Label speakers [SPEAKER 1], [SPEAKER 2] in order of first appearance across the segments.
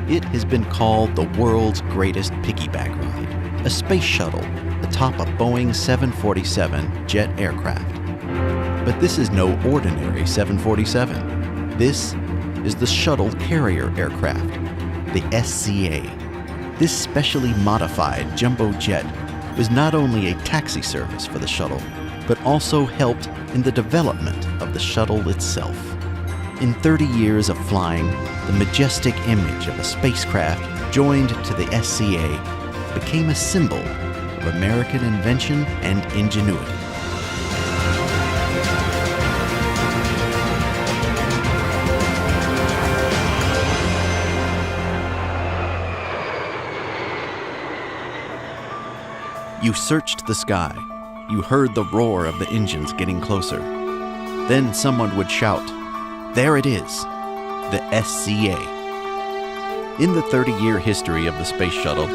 [SPEAKER 1] It has been called the world's greatest piggyback ride, a space shuttle atop a Boeing 747 jet aircraft. But this is no ordinary 747. This is the Shuttle Carrier Aircraft, the SCA. This specially modified jumbo jet was not only a taxi service for the shuttle, but also helped in the development of the shuttle itself. In 30 years of flying, the majestic image of a spacecraft joined to the SCA became a symbol of American invention and ingenuity. You searched the sky. You heard the roar of the engines getting closer. Then someone would shout, "There it is, the SCA." In the 30-year history of the space shuttle,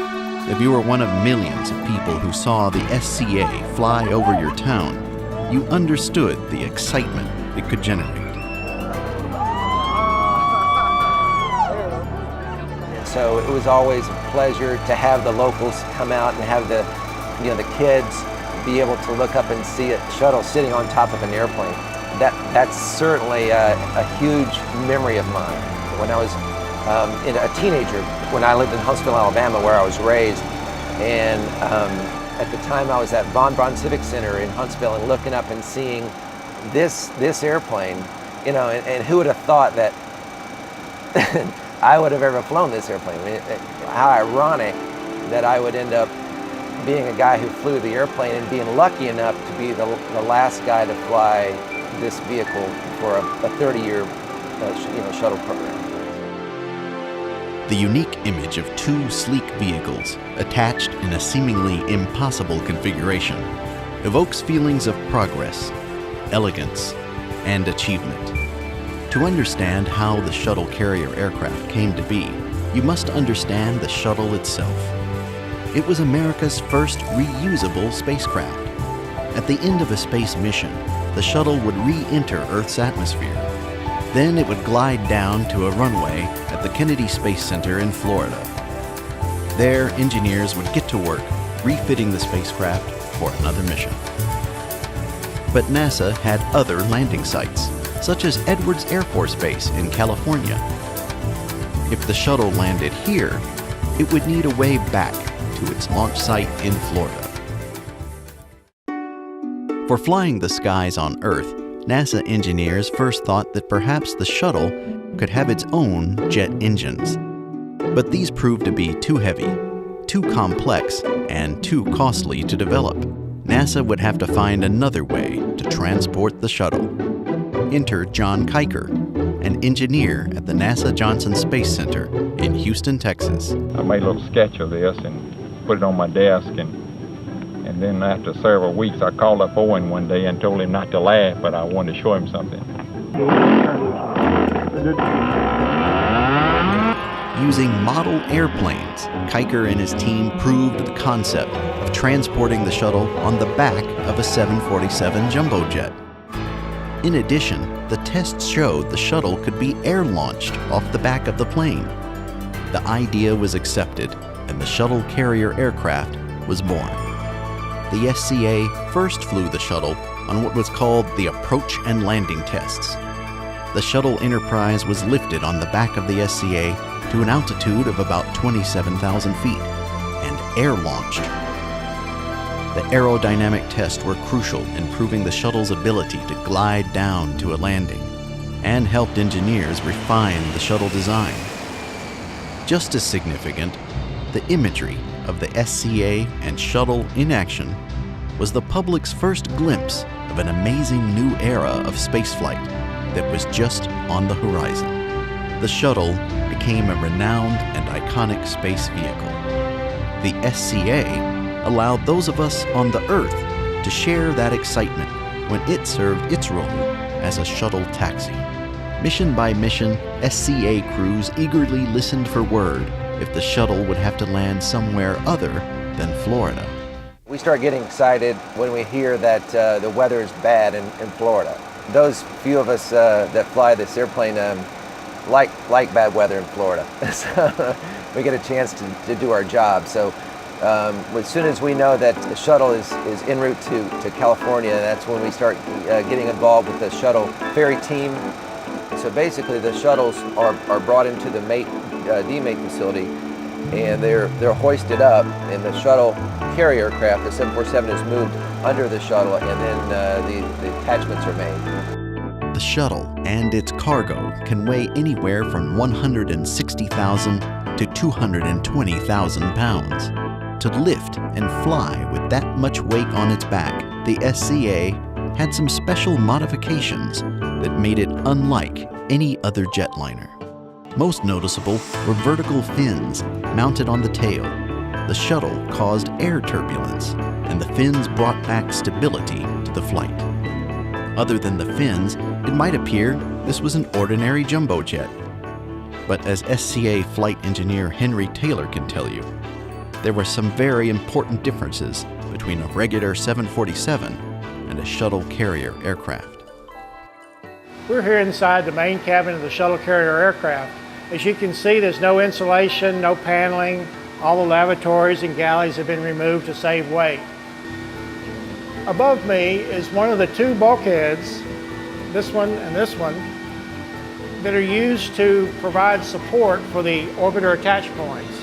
[SPEAKER 1] if you were one of millions of people who saw the SCA fly over your town, you understood the excitement it could generate.
[SPEAKER 2] So it was always a pleasure to have the locals come out and have the kids be able to look up and see a shuttle sitting on top of an airplane. That's certainly a huge memory of mine. When I was a teenager, when I lived in Huntsville, Alabama, where I was raised, and at the time I was at Von Braun Civic Center in Huntsville and looking up and seeing this airplane, and who would have thought that I would have ever flown this airplane? I mean, how ironic that I would end up being a guy who flew the airplane and being lucky enough to be the last guy to fly this vehicle for a 30-year shuttle program.
[SPEAKER 1] The unique image of two sleek vehicles attached in a seemingly impossible configuration evokes feelings of progress, elegance, and achievement. To understand how the shuttle carrier aircraft came to be, you must understand the shuttle itself. It was America's first reusable spacecraft. At the end of a space mission, the shuttle would re-enter Earth's atmosphere. Then it would glide down to a runway at the Kennedy Space Center in Florida. There, engineers would get to work refitting the spacecraft for another mission. But NASA had other landing sites, such as Edwards Air Force Base in California. If the shuttle landed here, it would need a way back to its launch site in Florida. For flying the skies on Earth, NASA engineers first thought that perhaps the shuttle could have its own jet engines. But these proved to be too heavy, too complex, and too costly to develop. NASA would have to find another way to transport the shuttle. Enter John Kiker, an engineer at the NASA Johnson Space Center in Houston, Texas.
[SPEAKER 3] I made a little sketch of this and put it on my desk, and then after several weeks I called up Owen one day and told him not to laugh, but I wanted to show him something.
[SPEAKER 1] Using model airplanes, Kiker and his team proved the concept of transporting the shuttle on the back of a 747 jumbo jet. In addition, the tests showed the shuttle could be air-launched off the back of the plane. The idea was accepted, and the shuttle carrier aircraft was born. The SCA first flew the shuttle on what was called the approach and landing tests. The shuttle Enterprise was lifted on the back of the SCA to an altitude of about 27,000 feet and air-launched. The aerodynamic tests were crucial in proving the shuttle's ability to glide down to a landing and helped engineers refine the shuttle design. Just as significant, the imagery of the SCA and shuttle in action was the public's first glimpse of an amazing new era of spaceflight that was just on the horizon. The shuttle became a renowned and iconic space vehicle. The SCA allowed those of us on the Earth to share that excitement when it served its role as a shuttle taxi. Mission by mission, SCA crews eagerly listened for word if the shuttle would have to land somewhere other than Florida.
[SPEAKER 2] We start getting excited when we hear that the weather is bad in Florida. Those few of us that fly this airplane like bad weather in Florida. So we get a chance to do our job. So as soon as we know that the shuttle is en route to California, that's when we start getting involved with the shuttle ferry team. So basically the shuttles are brought into the demate facility, and they're hoisted up, and the shuttle carrier aircraft, the 747, is moved under the shuttle, and then the attachments are made.
[SPEAKER 1] The shuttle and its cargo can weigh anywhere from 160,000 to 220,000 pounds. To lift and fly with that much weight on its back, the SCA had some special modifications that made it unlike any other jetliner. Most noticeable were vertical fins mounted on the tail. The shuttle caused air turbulence, and the fins brought back stability to the flight. Other than the fins, it might appear this was an ordinary jumbo jet. But as SCA flight engineer Henry Taylor can tell you, there were some very important differences between a regular 747 and a shuttle carrier aircraft.
[SPEAKER 4] We're here inside the main cabin of the shuttle carrier aircraft. As you can see, there's no insulation, no paneling. All the lavatories and galleys have been removed to save weight. Above me is one of the two bulkheads, this one and this one, that are used to provide support for the orbiter attach points.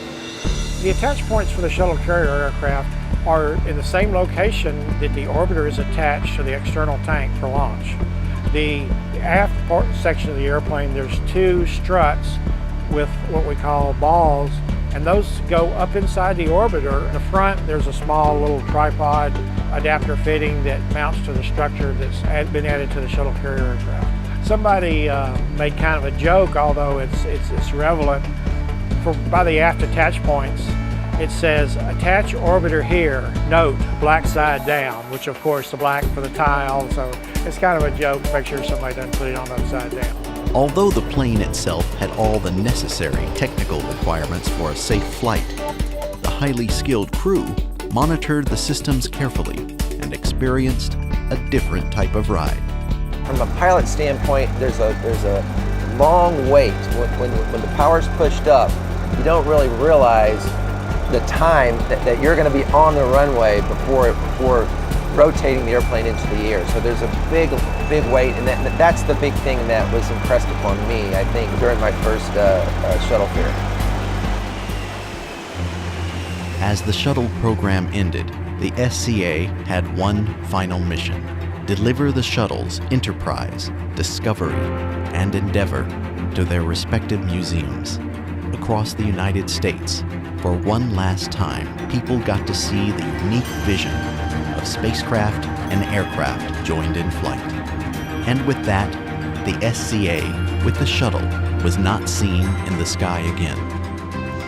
[SPEAKER 4] The attach points for the shuttle carrier aircraft are in the same location that the orbiter is attached to the external tank for launch. The aft section of the airplane, there's two struts with what we call balls, and those go up inside the orbiter. In the front, there's a small little tripod adapter fitting that mounts to the structure that's been added to the shuttle carrier aircraft. Somebody made kind of a joke, although it's relevant. By the aft attach points, it says attach orbiter here, note black side down, which of course the black for the tile, so it's kind of a joke. Make sure somebody doesn't put it on upside down.
[SPEAKER 1] Although the plane itself had all the necessary technical requirements for a safe flight, the highly skilled crew monitored the systems carefully and experienced a different type of ride.
[SPEAKER 2] From a pilot standpoint, there's a long wait. When the power's pushed up, you don't really realize the time that you're going to be on the runway before rotating the airplane into the air. So there's a big wait, and that's the big thing that was impressed upon me, I think, during my first shuttle fair.
[SPEAKER 1] As the shuttle program ended, the SCA had one final mission: deliver the shuttles Enterprise, Discovery, and Endeavour to their respective museums. Across the United States, for one last time, people got to see the unique vision of spacecraft and aircraft joined in flight. And with that, the SCA with the shuttle was not seen in the sky again.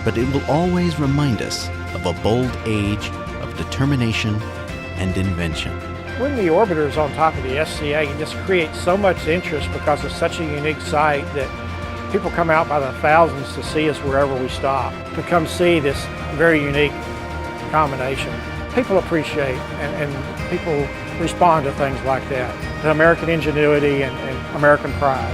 [SPEAKER 1] But it will always remind us of a bold age of determination and invention.
[SPEAKER 4] When the orbiter is on top of the SCA, it just creates so much interest because it's such a unique site that people come out by the thousands to see us wherever we stop, to come see this very unique combination. People appreciate and people respond to things like that. The American ingenuity and American pride.